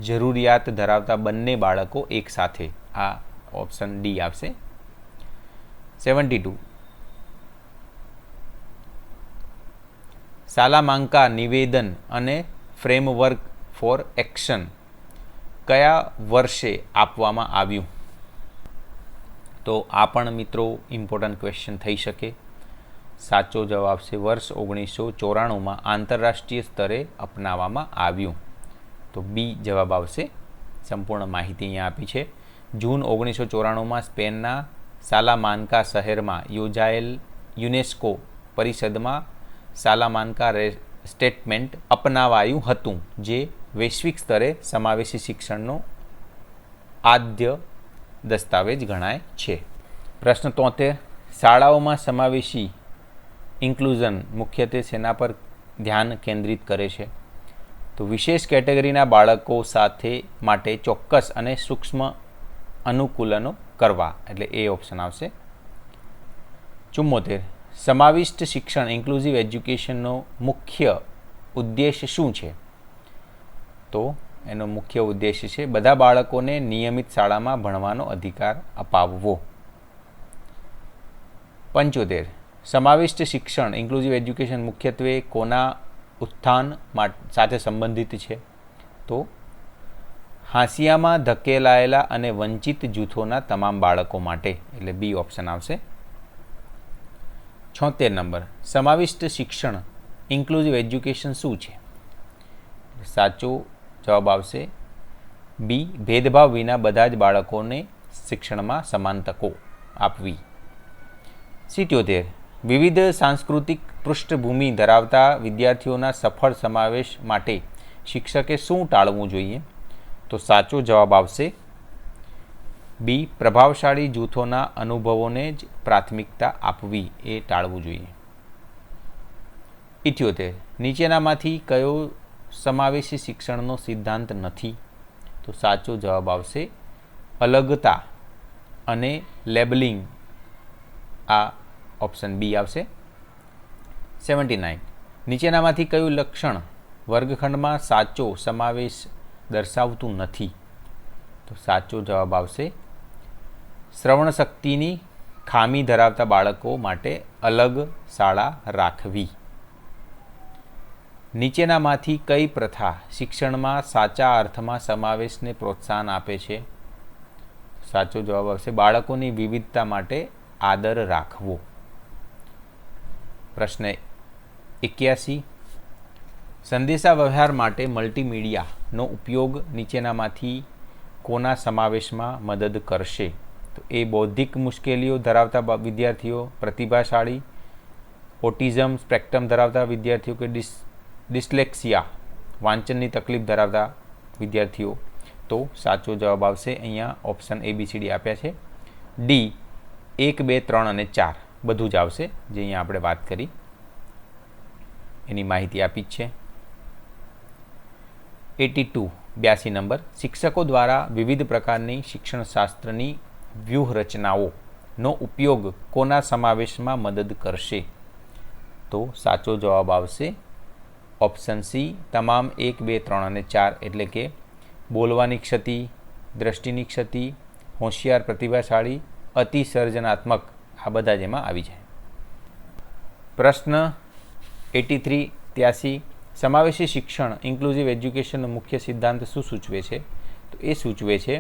જરૂરિયાત ધરાવતા બંને બાળકો એક સાથે. આ ઓપ્શન ડી આવશે. 72. સાલામાંકા નિવેદન અને ફ્રેમવર્ક ફોર એક્શન કયા વર્ષે આપવામાં આવ્યું? તો આ પણ મિત્રો ઇમ્પોર્ટન્ટ ક્વેશ્ચન થઈ શકે. સાચો જવાબ છે વર્ષ 1994માં આંતરરાષ્ટ્રીય સ્તરે અપનાવવામાં આવ્યું. તો બી જવાબ આવશે. સંપૂર્ણ માહિતી અહીંયા આપી છે. જૂન 1994માં સ્પેનના સાલામાન્કા શહેરમાં યોજાયેલ યુનેસ્કો પરિષદમાં સાલામાન્કા સ્ટેટમેન્ટ અપનાવાયું હતું, જે વૈશ્વિક સ્તરે સમાવેશી શિક્ષણનો આદ્ય દસ્તાવેજ ગણાય છે. પ્રશ્ન 73. શાળાઓમાં સમાવેશી ઇન્ક્લુઝન મુખ્યત્વે શેના પર ધ્યાન કેન્દ્રિત કરે છે? તો વિશેષ કેટેગરીના બાળકો સાથે માટે ચોક્કસ અને સૂક્ષ્મ અનુકૂલનો કરવા, એટલે એ ઓપ્શન આવશે. 74. સમાવિષ્ટ શિક્ષણ ઇન્ક્લુઝિવ એજ્યુકેશનનો મુખ્ય ઉદ્દેશ શું છે? તો એનો મુખ્ય ઉદ્દેશ્ય છે બધા બાળકોને નિયમિત શાળામાં ભણવાનો અધિકાર અપાવવો. 75. સમાવિષ્ટ શિક્ષણ ઇન્ક્લુઝિવ એજ્યુકેશન મુખ્યત્વે કોના ઉત્થાન સાથે સંબંધિત છે? તો હાંસિયામાં ધકેલાયેલા અને વંચિત જૂથોના તમામ બાળકો માટે, એટલે બી ઓપ્શન આવશે. 76 નંબર. સમાવિષ્ટ શિક્ષણ ઇન્ક્લુઝિવ એજ્યુકેશન શું છે? સાચો જવાબ આવશે બી ભેદભાવ વિના બધા જ બાળકોને શિક્ષણમાં સમાન તકો આપવી. 77. વિવિધ સાંસ્કૃતિક પૃષ્ઠભૂમિ ધરાવતા વિદ્યાર્થીઓના સફળ સમાવેશ માટે શિક્ષકે શું ટાળવું જોઈએ? તો સાચો જવાબ આવશે બી પ્રભાવશાળી જૂથોના અનુભવોને જ પ્રાથમિકતા આપવી, એ ટાળવું જોઈએ. 78. નીચેનામાંથી કયો સમાવેશી શિક્ષણનો સિદ્ધાંત નથી? તો સાચો જવાબ આવશે અલગતા અને લેબલિંગ. આ ઓપ્શન બી આવશે. 79. નીચેનામાંથી કયું લક્ષણ વર્ગખંડમાં સાચો સમાવેશ દર્શાવતું નથી? તો સાચો જવાબ આવશે શ્રવણ શક્તિની ખામી ધરાવતા બાળકો માટે અલગ શાળા રાખવી. નીચેનામાંથી કઈ પ્રથા શિક્ષણમાં સાચા અર્થમાં સમાવેશને પ્રોત્સાહન આપે છે? સાચો જવાબ આવશે બાળકોની વિવિધતા માટે આદર રાખવો. પ્રશ્ન 81. સંદેશા વ્યવહાર માટે મલ્ટીમીડિયાનો ઉપયોગ નીચેનામાંથી કોના સમાવેશમાં મદદ કરશે? તો એ બૌદ્ધિક મુશ્કેલીઓ ધરાવતા વિદ્યાર્થીઓ, પ્રતિભાશાળી, ઓટિઝમ સ્પેક્ટ્રમ ધરાવતા વિદ્યાર્થીઓ કે ડિસ્લેક્સિયા વાંચનની તકલીફ ધરાવતા વિદ્યાર્થીઓ? તો સાચો જવાબ આવશે અહીંયા ઓપ્શન ABCD આપ્યા છે. ડી 1, 2, 3 અને 4 બધું જ આવશે, જે અહીંયા આપણે વાત કરી એની માહિતી આપી જ છે. 82 નંબર. શિક્ષકો દ્વારા વિવિધ પ્રકારની શિક્ષણશાસ્ત્રની વ્યૂહરચનાઓનો ઉપયોગ કોના સમાવેશમાં મદદ કરશે? તો સાચો જવાબ આવશે ઓપ્શન સી તમામ 1, 2, 3 અને 4, એટલે કે બોલવાની ક્ષતિ, દ્રષ્ટિની ક્ષતિ, હોશિયાર, પ્રતિભાશાળી, અતિ સર્જનાત્મક, આ બધા જ એમાં આવી જાય. પ્રશ્ન 83 સમાવેશી શિક્ષણ ઇન્ક્લુઝિવ એજ્યુકેશનનો મુખ્ય સિદ્ધાંત શું સૂચવે છે? તો એ સૂચવે છે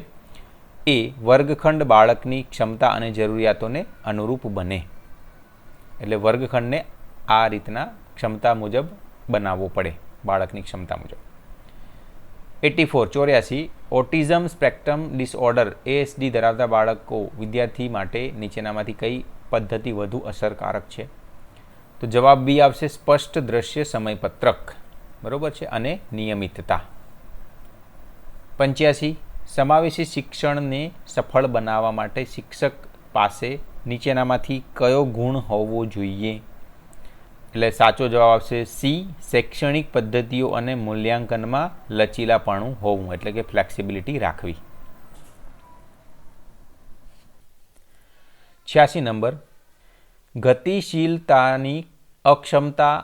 એ વર્ગખંડ બાળકની ક્ષમતા અને જરૂરિયાતોને અનુરૂપ બને, એટલે વર્ગખંડને આ રીતના ક્ષમતા મુજબ બનાવવો પડે, બાળકની ક્ષમતા મુજબ. 84 ઓટિઝમ સ્પેક્ટ્રમ ડિસઓર્ડર ASD ધરાવતા બાળકો વિદ્યાર્થી માટે નીચેનામાંથી કઈ પદ્ધતિ વધુ અસરકારક છે? તો જવાબ બી આવશે સ્પષ્ટ દ્રશ્ય સમયપત્રક, બરોબર છે, અને નિયમિતતા. 85 સમાવેશી શિક્ષણને સફળ બનાવવા માટે શિક્ષક પાસે નીચેનામાંથી કયો ગુણ હોવો જોઈએ? એટલે સાચો જવાબ આવશે સી શૈક્ષણિક પદ્ધતિઓ અને મૂલ્યાંકનમાં લચીલાપણું હોવું, એટલે કે ફ્લેક્સિબિલિટી રાખવી. 86 નંબર. ગતિશીલતાની અક્ષમતા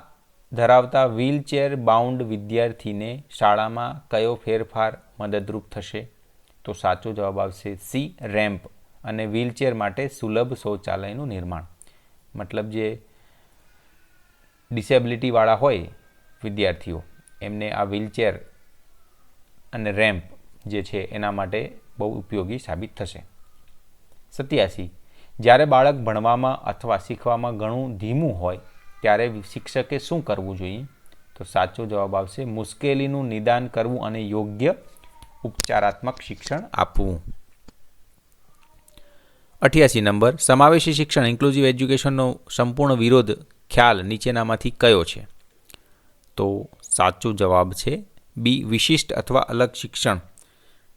ધરાવતા વ્હીલચેર બાઉન્ડ વિદ્યાર્થીને શાળામાં કયો ફેરફાર મદદરૂપ થશે? તો સાચો જવાબ આવશે સી, રેમ્પ અને વ્હીલચેર માટે સુલભ શૌચાલયનું નિર્માણ. મતલબ જે ડિસેબિલિટીવાળા હોય વિદ્યાર્થીઓ એમને આ વ્હીલચેર અને રેમ્પ જે છે એના માટે બહુ ઉપયોગી સાબિત થશે. 87. જ્યારે બાળક ભણવામાં અથવા શીખવામાં ઘણું ધીમું હોય ત્યારે શિક્ષકે શું કરવું જોઈએ? તો સાચો જવાબ આવશે મુશ્કેલીનું નિદાન કરવું અને યોગ્ય ઉપચારાત્મક શિક્ષણ આપવું. 88 નંબર, સમાવેશી શિક્ષણ ઇન્ક્લુઝિવ એજ્યુકેશનનો સંપૂર્ણ વિરોધ ખ્યાલ નીચેનામાંથી કયો છે? તો સાચો જવાબ છે બી, વિશિષ્ટ અથવા અલગ શિક્ષણ.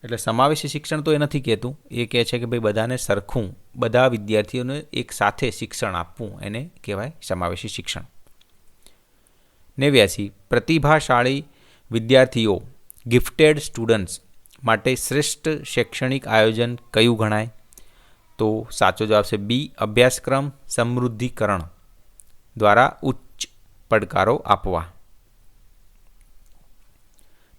એટલે સમાવેશી શિક્ષણ તો એ નથી કહેતું, એ કહે છે કે ભાઈ બધાને સરખું, બધા વિદ્યાર્થીઓને એક સાથે શિક્ષણ આપવું એને કહેવાય સમાવેશી શિક્ષણ. 89. પ્રતિભાશાળી વિદ્યાર્થીઓ ગિફ્ટેડ સ્ટુડન્ટ્સ માટે શ્રેષ્ઠ શૈક્ષણિક આયોજન કયું ગણાય? તો સાચો જવાબ છે બી, અભ્યાસક્રમ સમૃદ્ધિકરણ દ્વારા ઉચ્ચ પડકારો આપવા.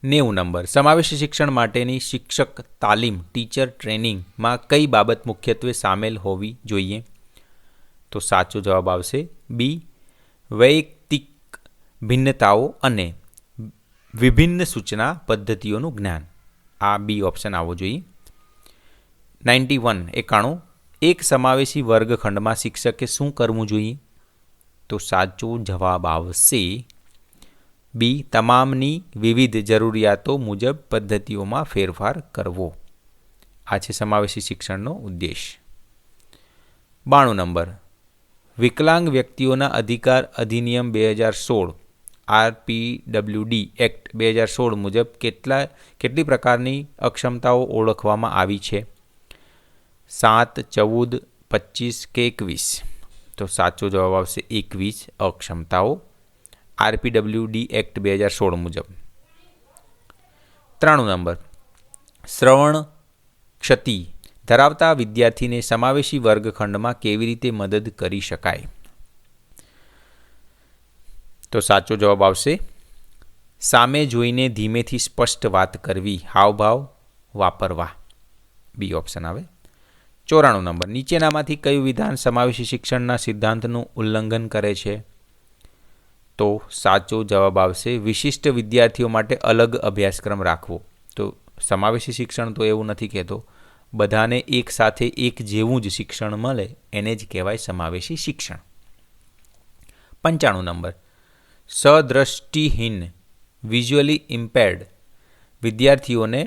90 નંબર, સમાવેશી શિક્ષણ માટેની શિક્ષક તાલીમ ટીચર ટ્રેનિંગમાં કઈ બાબત મુખ્યત્વે સામેલ હોવી જોઈએ? તો સાચો જવાબ આવશે બી, વૈયક્તિક ભિન્નતાઓ અને વિભિન્ન સૂચના પદ્ધતિઓનું જ્ઞાન. આ બી ઓપ્શન આવવો જોઈએ. 91 એક સમાવેશી વર્ગખંડમાં શિક્ષકે શું કરવું જોઈએ? તો સાચો જવાબ આવશે બી, તમામની વિવિધ જરૂરિયાતો મુજબ પદ્ધતિઓમાં ફેરફાર કરવો. આ છે સમાવેશી શિક્ષણનો ઉદ્દેશ. 92 નંબર, વિકલાંગ વ્યક્તિઓના અધિકાર અધિનિયમ 2016 RPWD એક્ટ 2016 મુજબ કેટલી પ્રકારની અક્ષમતાઓ ઓળખવામાં આવી છે? 7, 14, 25 કે 21? તો સાચો જવાબ આવશે 21 અક્ષમતાઓ RPWD એક્ટ 2016 મુજબ. 93 નંબર, શ્રવણ ક્ષતિ ધરાવતા વિદ્યાર્થીને સમાવેશી વર્ગખંડમાં કેવી રીતે મદદ કરી શકાય? તો સાચો જવાબ આવશે સામે જોઈને ધીમેથી સ્પષ્ટ વાત કરવી, હાવભાવ વાપરવા. બી ઓપ્શન આવે. 94 નંબર, નીચેનામાંથી કયું વિધાન સમાવેશી શિક્ષણના સિદ્ધાંતનું ઉલ્લંઘન કરે છે? તો સાચો જવાબ આવશે વિશિષ્ટ વિદ્યાર્થીઓ માટે અલગ અભ્યાસક્રમ રાખવો. તો સમાવેશી શિક્ષણ તો એવું નથી કહેતો, બધાને એક સાથે એક જેવું જ શિક્ષણ મળે એને જ કહેવાય સમાવેશી શિક્ષણ. 95 નંબર, સદ્રષ્ટિહીન વિઝ્યુઅલી ઇમ્પેર્ડ વિદ્યાર્થીઓને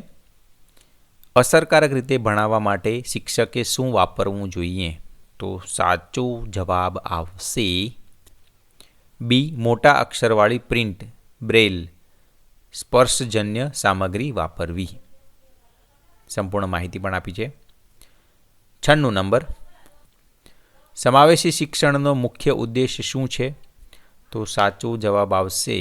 અસરકારક રીતે ભણાવવા માટે શિક્ષકે શું વાપરવું જોઈએ? તો સાચો જવાબ આવશે બી, મોટા અક્ષરવાળી પ્રિન્ટ, બ્રેલ, સ્પર્શજન્ય સામગ્રી વાપરવી. સંપૂર્ણ માહિતી પણ આપી છે. 96 નંબર, સમાવેશી શિક્ષણનો મુખ્ય ઉદ્દેશ શું છે? તો સાચો જવાબ આવશે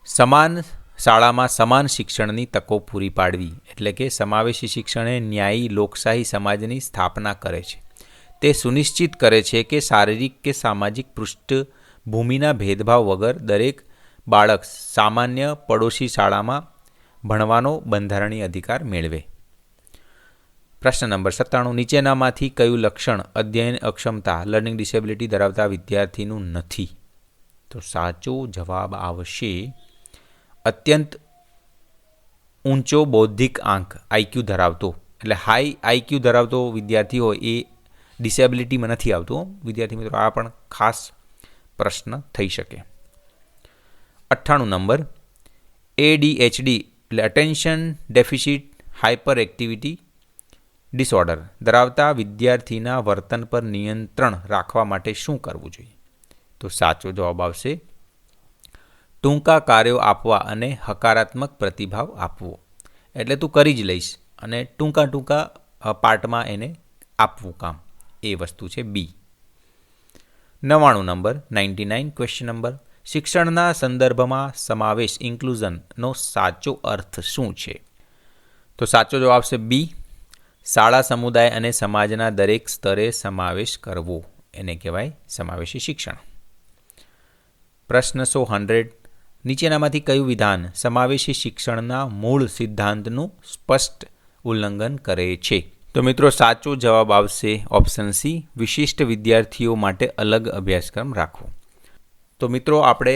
સમાન શાળામાં સમાન શિક્ષણની તકો પૂરી પાડવી. એટલે કે સમાવેશી શિક્ષણ એ ન્યાયી લોકશાહી સમાજની સ્થાપના કરે છે. તે સુનિશ્ચિત કરે છે કે શારીરિક કે સામાજિક પૃષ્ઠભૂમિના ભેદભાવ વગર દરેક બાળક સામાન્ય પડોશી શાળામાં ભણવાનો બંધારણીય અધિકાર મેળવે. પ્રશ્ન નંબર 97, નીચેનામાંથી કયું લક્ષણ અધ્યયન અક્ષમતા લર્નિંગ ડિસેબિલિટી ધરાવતા વિદ્યાર્થીનું નથી? તો સાચો જવાબ આવશે અત્યંત ઊંચો બૌદ્ધિક આંક આઈક્યુ ધરાવતો. એટલે હાઈ આઈક્યુ ધરાવતો વિદ્યાર્થી હોય એ ડિસેબિલિટીમાં નથી આવતો. વિદ્યાર્થી મિત્રો, આ પણ ખાસ પ્રશ્ન થઈ શકે. 98 નંબર, ADHD એટલે attention deficit hyperactivity disorder ધરાવતા વિદ્યાર્થીના વર્તન પર નિયંત્રણ રાખવા માટે શું કરવું જોઈએ? તો સાચો જવાબ આવશે ટૂંકા કાર્યો આપવા અને હકારાત્મક પ્રતિભાવ આપવો. એટલે તું કરી જ લઈશ અને ટૂંકા પાર્ટમાં એને આપવું કામ, એ વસ્તુ છે બી. 99 નંબર, 99 ક્વેશ્ચન નંબર, શિક્ષણના સંદર્ભમાં સમાવેશ ઇન્ક્લુઝનનો સાચો અર્થ શું છે? તો સાચો જવાબ આવશે બી, શાળા, સમુદાય અને સમાજના દરેક સ્તરે સમાવેશ કરવો એને કહેવાય સમાવેશી શિક્ષણ. પ્રશ્ન 100. નીચેનામાંથી કયું વિધાન સમાવેશી શિક્ષણના મૂળ સિદ્ધાંતનું સ્પષ્ટ ઉલ્લંઘન કરે છે? તો મિત્રો સાચો જવાબ આવશે ઓપ્શન સી, વિશિષ્ટ વિદ્યાર્થીઓ માટે અલગ અભ્યાસક્રમ રાખવો. તો મિત્રો આપણે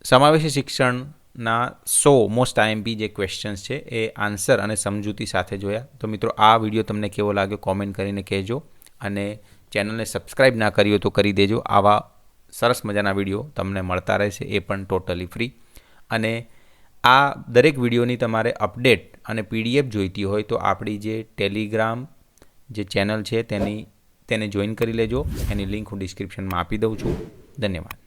સમાવેશી શિક્ષણના 100 મોસ્ટ આઈએમપી જે ક્વેશ્ચન્સ છે એ આન્સર અને સમજૂતી સાથે જોયા. તો મિત્રો આ વિડીયો તમને કેવો લાગ્યો કોમેન્ટ કરીને કહેજો, અને ચેનલને સબસ્ક્રાઈબ ના કરી હોય તો કરી દેજો. આવા સરસ મજાના વિડીયો તમને મળતા રહેશે, એ પણ ટોટલી ફ્રી. અને આ દરેક વિડીયોની તમારે અપડેટ અને PDF જોઈતી હોય તો આપણી જે ટેલિગ્રામ જે ચેનલ છે તેને જોઈન કરી લેજો. એની લિંક હું ડિસ્ક્રિપ્શનમાં આપી દઉં છું. ધન્યવાદ.